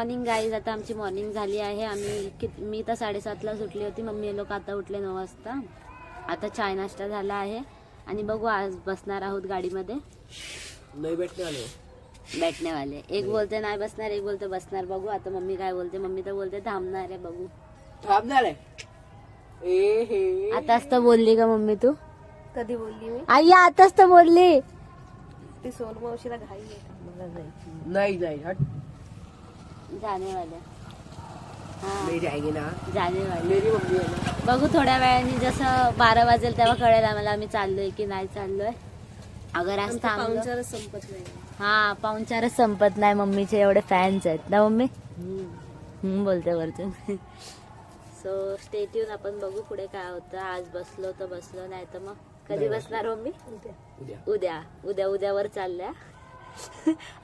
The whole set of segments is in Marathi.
Morning guys. आता आमची मॉर्निंग झाली आहे. मी तर 7:30ला सुटली होती. मम्मी लोक आता उठले 9 वाजता. आता चाय नाश्ता झाला आहे आणि बघू आज बसणार आहोत गाडीमध्ये. नाही बैठने वाले. एक बोलते नाही बसणार, एक बोलते बसणार. बघू आता मम्मी काय बोलते. मम्मी तर बोलते थांबणार आहे. बघू थांबणार आहे. आताच तर बोलली का मम्मी तू? कधी बोलली मी? आई आताच तर बोलली. ती सोनू मावशीला घाई आहे. नाही हट. जाने वाले. मी जाएगी ना. जाने वाले. मेरी मम्मी आहे ना. बघू थोड्या वेळाने जसं 12 वाजेल तेव्हा कळेल आम्हाला आम्ही चाललोय की नाही चाललोय. अगर आज पाहुणचारच संपत नाही. हा पाहुणचारच संपत नाही. मम्मीचे एवढे फॅन्स आहेत ना मम्मी. बोलते वरतून. So stay tune. आपण बघू पुढे काय होतं. आज बसलो तर बसलो, नाही तर मग कधी बसणार मम्मी? उद्यावर चालल्या.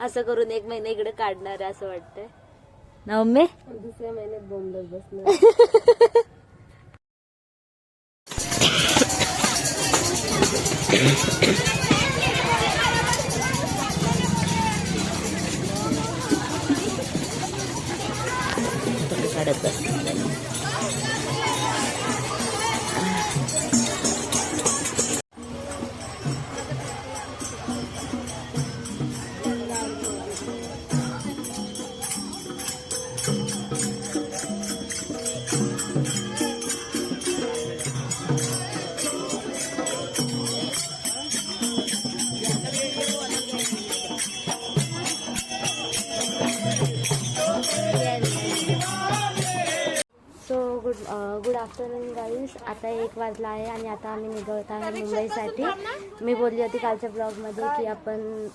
असं करून 1 महिना इकडे काढणार आहे असं वाटतंय ना मम्मी. दुसऱ्या महिन्यात बॉम्बेत बसणार. Good afternoon guys. आता 1 वाजला आहे आणि आता आम्ही निघत आहे मुंबईसाठी. मी बोलली होती कालच्या ब्लॉगमध्ये की आपण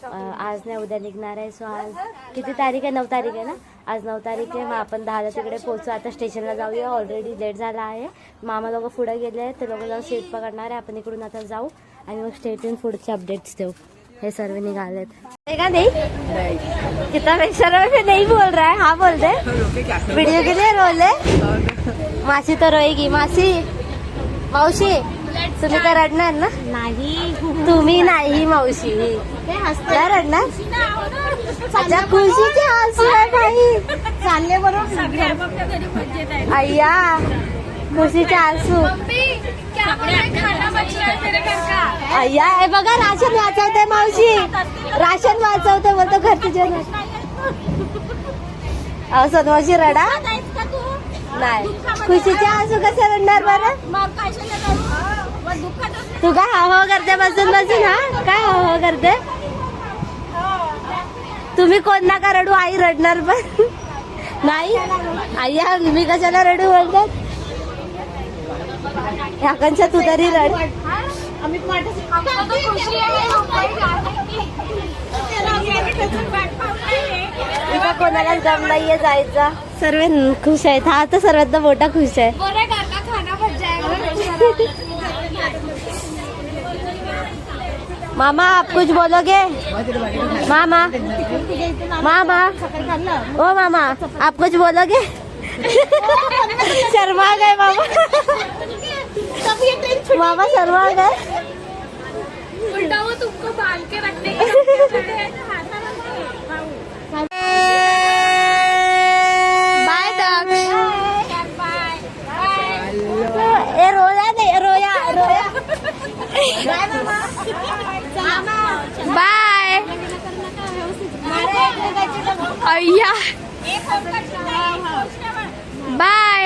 आज नाही उद्या निघणार आहे. सो आज किती तारीख आहे? 9 तारीख आहे ना. आज 9 तारीख आहे. मग आपण 10ला तिकडे पोहोचू. आता स्टेशनला जाऊया. ऑलरेडी लेट झाला आहे. मामा लोक पुढे गेले आहेत. ते लोक जाऊन सीट पकडणार आहे. आपण इकडून आता जाऊ आणि मग स्टेटून पुढचे अपडेट्स देऊ. हे सर्व निघालेत का नाही? कितना बेशरम नहीं बोल रहा है. हाँ बोल दे. वीडियो के लिए रोल है. मासी तो रोएगी. मावशी तुम्ही तर रडणार ना? नाही तुम्ही नाही मावशी. काय रडणार? अच्छा खुशीचे आंसू आहे भाई. चालले बरोबर अय्या खुशीचे आंसू. अय्या हे बघा राशन वाचवते मावशी. राशन वाचवते बोलतो घरचे जेवण. असं मावशी रडा नाही. खुशीचे आंसू कसे रडणार बरं? तू काय हो करते बसून हा? काय हो करते तुम्ही? कोण नका रडू. आई रडणार पण नाही. अय्या मी कशाला रडू बोलतात. ह्याकांच्या तू तरी रड. इथं कोणाला जम नाहीये जायचा. सर्व खुश आहेत. हा तर सर्वात मोठा खुश आहे. मामा आप कुछ बोलोगे? मामा ओ मामा आप कुछ बोलोगे? शर्मा गए मामा. मामा शर्मा गए. उल्टा वो तुमको बांध के रखने के. बाय दक्ष. ए रोया नहीं रोया. बाय मामा. बाय. अय्या बाय.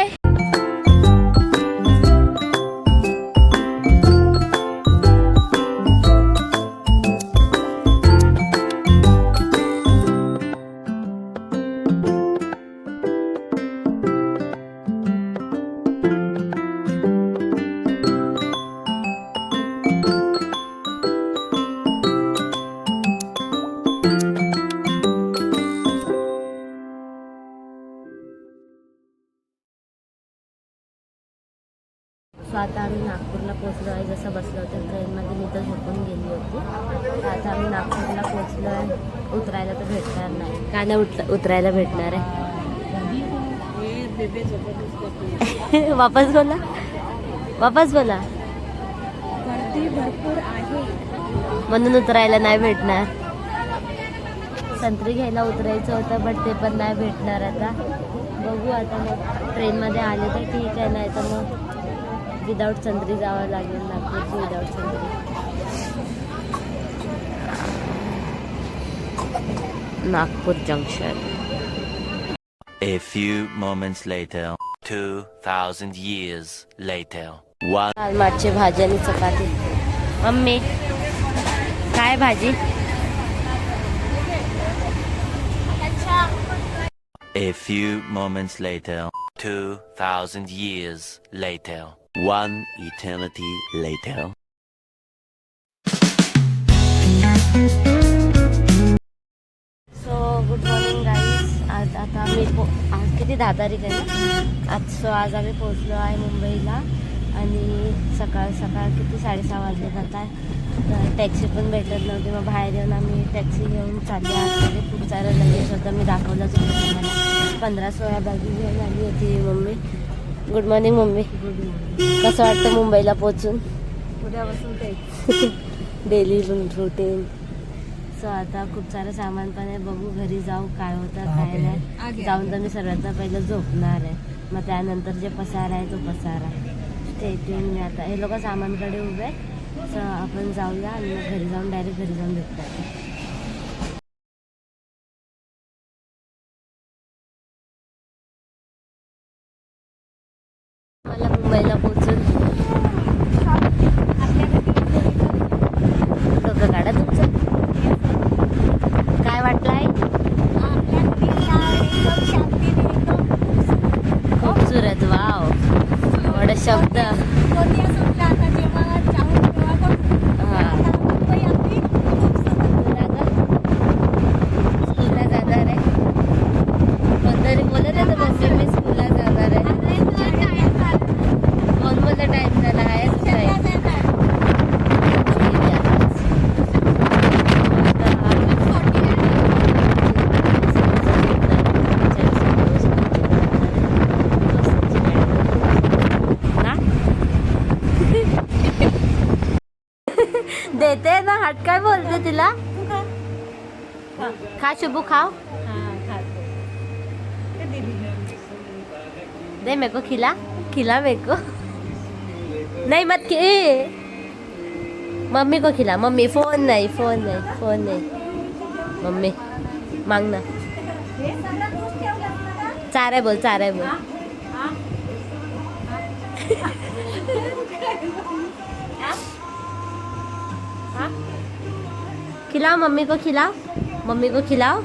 सो आता आम्ही नागपूरला पोचलो आहे. जसं बसलो होतं ट्रेनमध्ये मी तर झोपून गेली होती. तर आता आम्ही नागपूरला पोचलो आहे. उतरायला तर भेटणार नाही. का नाही उतरायला भेटणार आहे? वापस बोला. गर्दी भरपूर आहे म्हणून उतरायला नाही भेटणार. संत्री घ्यायला उतरायचं होतं बट ते पण नाही भेटणार आता. बघू आता मग ट्रेनमध्ये आले तर ठीक आहे, नाही तर मग विदाऊट संत्री जावं लागेल नागपूरची विदाऊट संत्री. Nagpur junction. A few moments later, 2,000 years later, one. लालमाटची भाजी आणि चपाती. मम्मी काय भाजी? A few moments later, 2,000 years later, one eternity later. So good morning guys. आज आता मी आज किती 10 तारीख आहे ना आज. आज आम्ही पोचलो आहे मुंबईला आणि सकाळ किती 6:30 वाजले जात आहे. तर टॅक्सी पण भेटत नव्हती, मग बाहेर येऊन आम्ही टॅक्सी घेऊन चालले. आतमध्ये खूप सारं लगेच होतं, मी दाखवलंच होतं तुम्हाला. 15-16 बॅगी घेऊन आली होती मम्मी. Good morning mummy. कसं वाटतं मुंबईला पोचून? उद्यापासून तेच डेली रुटीन. सो आता खूप सारं सामान पण आहे, बघू घरी जाऊ काय होतं काय नाही. जाऊन तर मी सर्वात पहिलं झोपणार आहे, मग त्यानंतर जे पसारा आहे तो पसारा. ते मी आता हे लोक सामानकडे उभे आहेत. सो आपण जाऊया आणि मग घरी जाऊन डायरेक्ट घरी जाऊन भेटतात. मला मुंबईला पोचून डोकं काढा तुमचं. काय वाटलंय? खूपसुरत. वाव, एवढा शब्द. स्कूलला जाणार आहे कोणतरी बोलत आहे तर मी स्कूलला जाणार आहे. कोण बोलत टाइम झाला आहे? देते ना हट. काय बोलते तिला? खा शुभू, खाओ. दे मेरे को, खिला मेरे को. नहीं मत मम्मी को खिला. मम्मी फोन नहीं. मम्मी मांगना. चारे बोल. खिलाओ मम्मी को खिलाओ.